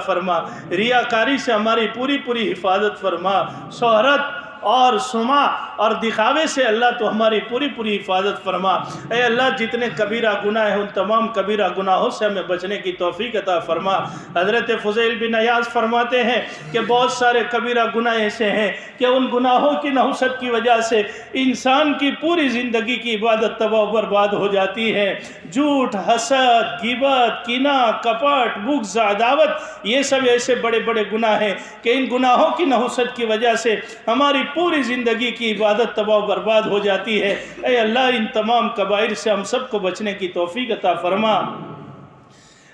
فرما، ریاکاری سے ہماری پوری پوری حفاظت فرما، شہرت اور سما اور دکھاوے سے اللہ تو ہماری پوری پوری حفاظت فرما۔ اے اللہ جتنے کبیرہ گناہ ہیں ان تمام کبیرہ گناہوں سے ہمیں بچنے کی توفیق عطا فرما۔ حضرت فضیل بن عیاض فرماتے ہیں کہ بہت سارے کبیرہ گناہ ایسے ہیں کہ ان گناہوں کی نحوست کی وجہ سے انسان کی پوری زندگی کی عبادت تباہ و برباد ہو جاتی ہے۔ جھوٹ، حسد، غیبت، کینہ، کپٹ، بغض، عداوت، یہ سب ایسے بڑے بڑے گناہ ہیں کہ ان گناہوں کی نحوست کی وجہ سے ہماری پوری زندگی کی عبادت تباہ و برباد ہو جاتی ہے۔ اے اللہ ان تمام کبائر سے ہم سب کو بچنے کی توفیق عطا فرما۔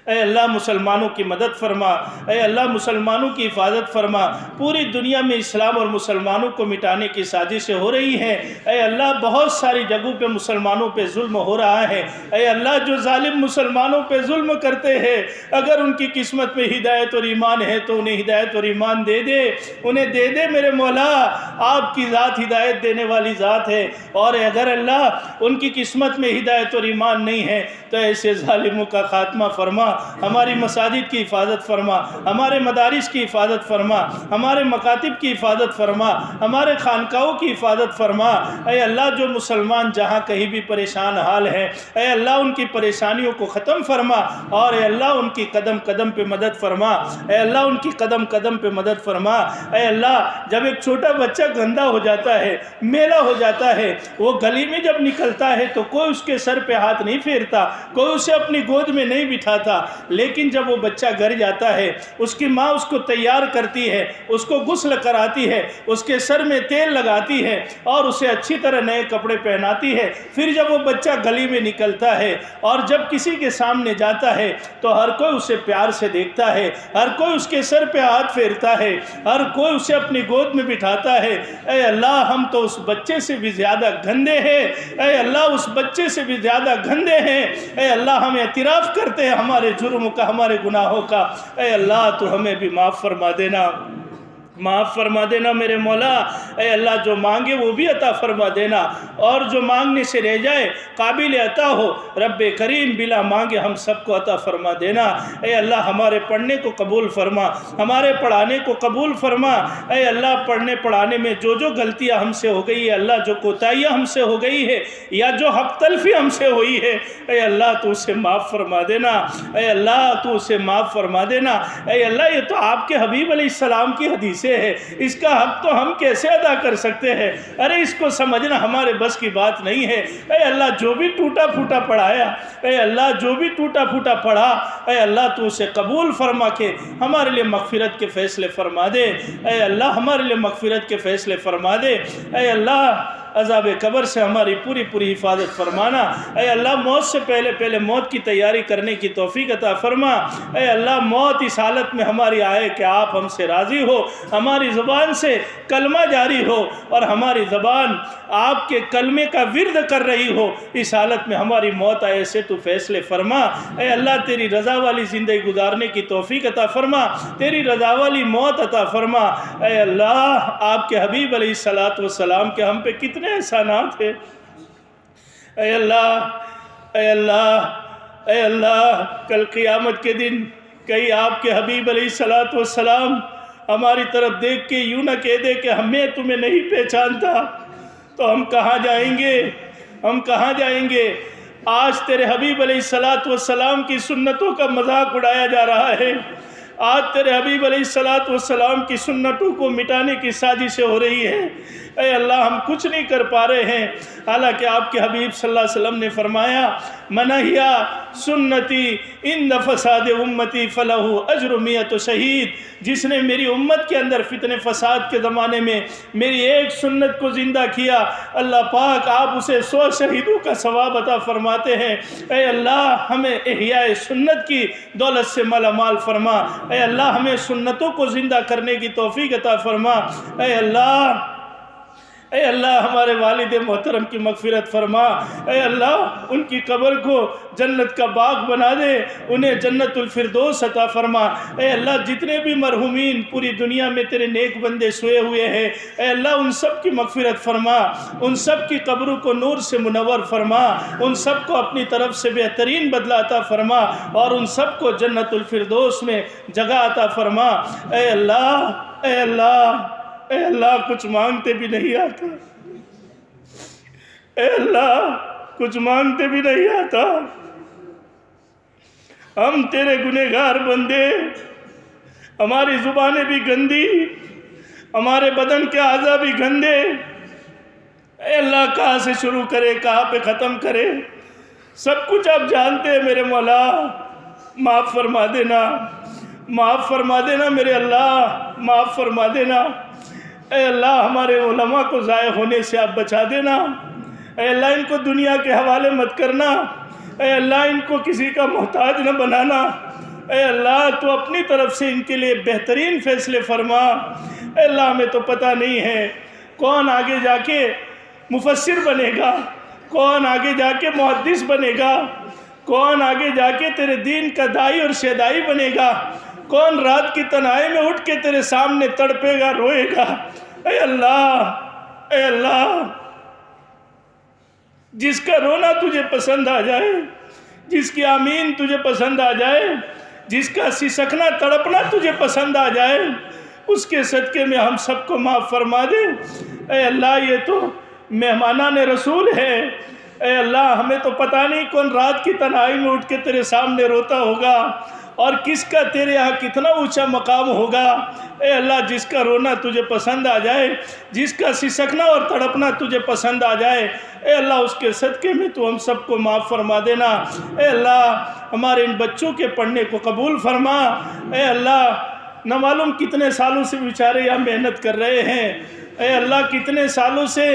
اے اللہ مسلمانوں کی مدد فرما، اے اللہ مسلمانوں کی حفاظت فرما۔ پوری دنیا میں اسلام اور مسلمانوں کو مٹانے کی سازشیں ہو رہی ہیں۔ اے اللہ بہت ساری جگہوں پہ مسلمانوں پہ ظلم ہو رہا ہے۔ اے اللہ جو ظالم مسلمانوں پہ ظلم کرتے ہیں اگر ان کی قسمت میں ہدایت اور ایمان ہے تو انہیں ہدایت اور ایمان دے دے، انہیں دے دے میرے مولا۔ آپ کی ذات ہدایت دینے والی ذات ہے، اور اگر اللہ ان کی قسمت میں ہدایت اور ایمان نہیں ہے تو ایسے ظالموں کا خاتمہ فرما۔ ہماری مساجد کی حفاظت فرما، ہمارے مدارس کی حفاظت فرما، ہمارے مکاتب کی حفاظت فرما، ہمارے خانقاہوں کی حفاظت فرما۔ اے اللہ جو مسلمان جہاں کہیں بھی پریشان حال ہیں اے اللہ ان کی پریشانیوں کو ختم فرما، اور اے اللہ ان کی قدم قدم پہ مدد فرما۔ اے اللہ ان کی قدم قدم پہ مدد فرما۔ اے اللہ جب ایک چھوٹا بچہ گندا ہو جاتا ہے، میلا ہو جاتا ہے، وہ گلی میں جب نکلتا ہے تو کوئی اس کے سر پہ ہاتھ نہیں پھیرتا، کوئی اسے اپنی گود میں نہیں بٹھاتا، لیکن جب وہ بچہ گھر جاتا ہے اس کی ماں اس کو تیار کرتی ہے، اس کو غسل کراتی ہے، اس کے سر میں تیل لگاتی ہے اور اسے اچھی طرح نئے کپڑے پہناتی ہے۔ پھر جب وہ بچہ گلی میں نکلتا ہے اور جب کسی کے سامنے جاتا ہے تو ہر کوئی اسے پیار سے دیکھتا ہے، ہر کوئی اس کے سر پہ ہاتھ پھیرتا ہے، ہر کوئی اسے اپنی گود میں بٹھاتا ہے۔ اے اللہ ہم تو اس بچے سے بھی زیادہ گندے ہیں، اے اللہ اس بچے سے بھی زیادہ گندے ہیں۔ اے اللہ ہم اعتراف کرتے ہیں ہمارے جرم کا، ہمارے گناہوں کا۔ اے اللہ تو ہمیں بھی معاف فرما دینا، معاف فرما دینا میرے مولا۔ اے اللہ جو مانگے وہ بھی عطا فرما دینا، اور جو مانگنے سے رہ جائے قابل عطا ہو رب کریم بلا مانگے ہم سب کو عطا فرما دینا۔ اے اللہ ہمارے پڑھنے کو قبول فرما، ہمارے پڑھانے کو قبول فرما۔ اے اللہ پڑھنے پڑھانے میں جو جو غلطیاں ہم سے ہو گئی ہے اللہ، جو کوتاہیاں ہم سے ہو گئی ہے یا جو حق تلفی ہم سے ہوئی ہے اے اللہ تو اسے معاف فرما دینا، اے اللہ تو اسے معاف فرما دینا۔ اے اللہ یہ تو آپ کے حبیب علیہ السلام کی حدیث ہے، اس کا حق تو ہم کیسے ادا کر سکتے ہیں؟ ارے اس کو سمجھنا ہمارے بس کی بات نہیں ہے۔ اے اللہ جو بھی ٹوٹا پھوٹا پڑھایا، اے اللہ جو بھی ٹوٹا پھوٹا پڑھا اے اللہ تو اسے قبول فرما کے ہمارے لیے مغفرت کے فیصلے فرما دے۔ اے اللہ ہمارے لیے مغفرت کے فیصلے فرما دے۔ اے اللہ عذاب قبر سے ہماری پوری پوری حفاظت فرمانا۔ اے اللہ موت سے پہلے پہلے موت کی تیاری کرنے کی توفیق عطا فرما۔ اے اللہ موت اس حالت میں ہماری آئے کہ آپ ہم سے راضی ہو، ہماری زبان سے کلمہ جاری ہو اور ہماری زبان آپ کے کلمے کا ورد کر رہی ہو، اس حالت میں ہماری موت آئے سے تو فیصلے فرما۔ اے اللہ تیری رضا والی زندگی گزارنے کی توفیق عطا فرما، تیری رضا والی موت عطا فرما۔ اے اللہ آپ کے حبیب علیہ السلام کے ہم پہ کتنے احسانات ہیں۔ اے اللہ اے اللہ اے اللہ کل قیامت کے دن کہیں آپ کے حبیب علیہ السلام ہماری طرف دیکھ کے یوں نہ کہہ دے کہ ہمیں تمہیں نہیں پہچانتا، تو ہم کہاں جائیں گے؟ ہم کہاں جائیں گے؟ آج تیرے حبیب علیہ السلام کی سنتوں کا مذاق اڑایا جا رہا ہے، آج تیرے حبیب علیہ السلام کی سنتوں کو مٹانے کی سازشیں ہو رہی ہے۔ اے اللہ ہم کچھ نہیں کر پا رہے ہیں، حالانکہ آپ کے حبیب صلی اللہ علیہ وسلم نے فرمایا من احیا سنتی عند فساد امتی فلہ اجر 100 شہید، جس نے میری امت کے اندر فتنے فساد کے زمانے میں میری ایک سنت کو زندہ کیا اللہ پاک آپ اسے 100 شہیدوں کا ثواب عطا فرماتے ہیں۔ اے اللہ ہمیں احیاء سنت کی دولت سے مالا مال فرما، اے اللہ ہمیں سنتوں کو زندہ کرنے کی توفیق عطا فرما۔ اے اللہ اے اللہ ہمارے والد محترم کی مغفرت فرما، اے اللہ ان کی قبر کو جنت کا باغ بنا دے، انہیں جنت الفردوس عطا فرما۔ اے اللہ جتنے بھی مرحومین پوری دنیا میں تیرے نیک بندے سوئے ہوئے ہیں، اے اللہ ان سب کی مغفرت فرما، ان سب کی قبروں کو نور سے منور فرما، ان سب کو اپنی طرف سے بہترین بدلہ عطا فرما، اور ان سب کو جنت الفردوس میں جگہ عطا فرما۔ اے اللہ، اے اللہ، اے اللہ کچھ مانگتے بھی نہیں آتا، اے اللہ کچھ مانگتے بھی نہیں آتا، ہم تیرے گنہگار بندے، ہماری زبانیں بھی گندی، ہمارے بدن کے اعضاء بھی گندے، اے اللہ کہاں سے شروع کرے کہاں پہ ختم کرے؟ سب کچھ آپ جانتے ہیں میرے مولا، معاف فرما دینا، معاف فرما دینا میرے اللہ، معاف فرما دینا۔ اے اللہ ہمارے علماء کو ضائع ہونے سے آپ بچا دینا، اے اللہ ان کو دنیا کے حوالے مت کرنا، اے اللہ ان کو کسی کا محتاج نہ بنانا، اے اللہ تو اپنی طرف سے ان کے لیے بہترین فیصلے فرما۔ اے اللہ ہمیں تو پتہ نہیں ہے کون آگے جا کے مفسر بنے گا، کون آگے جا کے محدث بنے گا، کون آگے جا کے تیرے دین کا دائی اور شیدائی بنے گا، کون رات کی تنہائی میں اٹھ کے تیرے سامنے تڑپے گا، روئے گا۔ اے اللہ، اے اللہ جس کا رونا تجھے پسند آ جائے، جس کی آمین تجھے پسند آ جائے، جس کا سسکنا تڑپنا تجھے پسند آ جائے، اس کے صدقے میں ہم سب کو معاف فرما دے۔ اے اللہ یہ تو مہمانان رسول ہے، اے اللہ ہمیں تو پتہ نہیں کون رات کی تنہائی میں اٹھ کے تیرے سامنے روتا ہوگا، اور کس کا تیرے یہاں کتنا اونچا مقام ہوگا۔ اے اللہ جس کا رونا تجھے پسند آ جائے، جس کا سسکنا اور تڑپنا تجھے پسند آ جائے، اے اللہ اس کے صدقے میں تو ہم سب کو معاف فرما دینا۔ اے اللہ ہمارے ان بچوں کے پڑھنے کو قبول فرما۔ اے اللہ نہ معلوم کتنے سالوں سے بیچارے یہاں محنت کر رہے ہیں، اے اللہ کتنے سالوں سے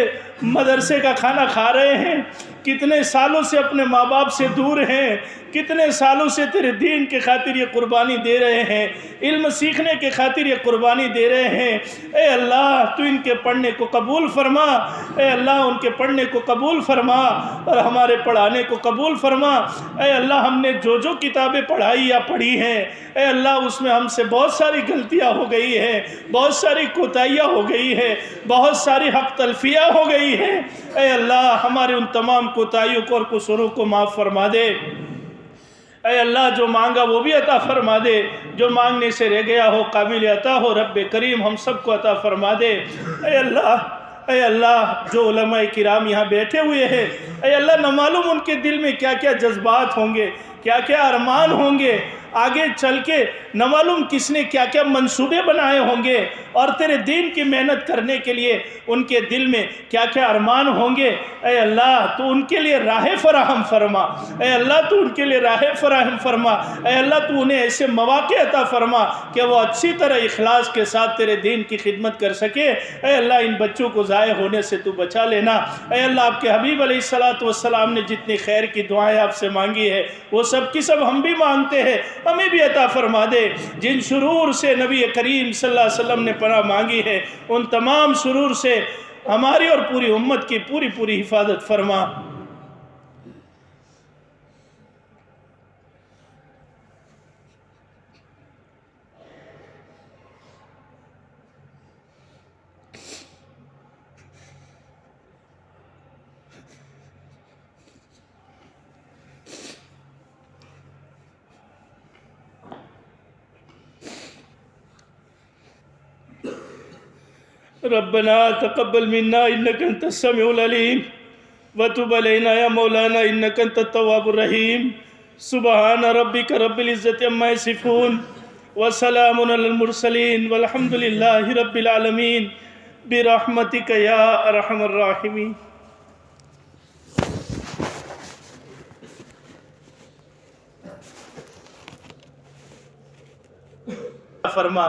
مدرسے کا کھانا کھا رہے ہیں، کتنے سالوں سے اپنے ماں باپ سے دور ہیں، کتنے سالوں سے تیرے دین کے خاطر یہ قربانی دے رہے ہیں، علم سیکھنے کے خاطر یہ قربانی دے رہے ہیں۔ اے اللہ تو ان کے پڑھنے کو قبول فرما، اے اللہ ان کے پڑھنے کو قبول فرما اور ہمارے پڑھانے کو قبول فرما۔ اے اللہ ہم نے جو جو کتابیں پڑھائی یا پڑھی ہیں، اے اللہ اس میں ہم سے بہت ساری غلطیاں ہو گئی ہیں، بہت ساری کوتاہیاں ہو گئی ہیں، بہت ساری حق تلفیاں ہو گئی ہیں۔ اے اللہ ہمارے ان تمام کوتاہیوں کو اور قصوروں کو معاف فرما دے۔ اے اللہ جو مانگا وہ بھی عطا فرما دے، جو مانگنے سے رہ گیا ہو قابل عطا ہو رب کریم ہم سب کو عطا فرما دے۔ اے اللہ جو علماء کرام یہاں بیٹھے ہوئے ہیں، اے اللہ نہ معلوم ان کے دل میں کیا کیا جذبات ہوں گے، کیا کیا ارمان ہوں گے، آگے چل کے نہ معلوم کس نے کیا کیا منصوبے بنائے ہوں گے، اور تیرے دین کی محنت کرنے کے لیے ان کے دل میں کیا کیا ارمان ہوں گے۔ اے اللہ تو ان کے لیے راہ فراہم فرما، اے اللہ تو ان کے لیے راہ فراہم فرما، اے اللہ تو انہیں ایسے مواقع عطا فرما کہ وہ اچھی طرح اخلاص کے ساتھ تیرے دین کی خدمت کر سکے۔ اے اللہ ان بچوں کو ضائع ہونے سے تو بچا لینا۔ اے اللہ آپ کے حبیب علیہ السلام نے جتنی خیر کی دعائیں آپ سے مانگی ہے وہ سب کی سب ہم بھی مانگتے ہیں، ہمیں بھی عطا فرما دے۔ جن شرور سے نبی کریم صلی اللہ علیہ وسلم نے پناہ مانگی ہے ان تمام شرور سے ہماری اور پوری امت کی پوری پوری حفاظت فرما۔ ربنا تقبل منا انك انت السميع العليم وتب علينا يا مولانا انك انت التواب الرحيم سبحان ربك رب العزة عما يصفون وسلام على المرسلين والحمد لله رب العالمين برحمتك يا ارحم الراحمين۔ فرما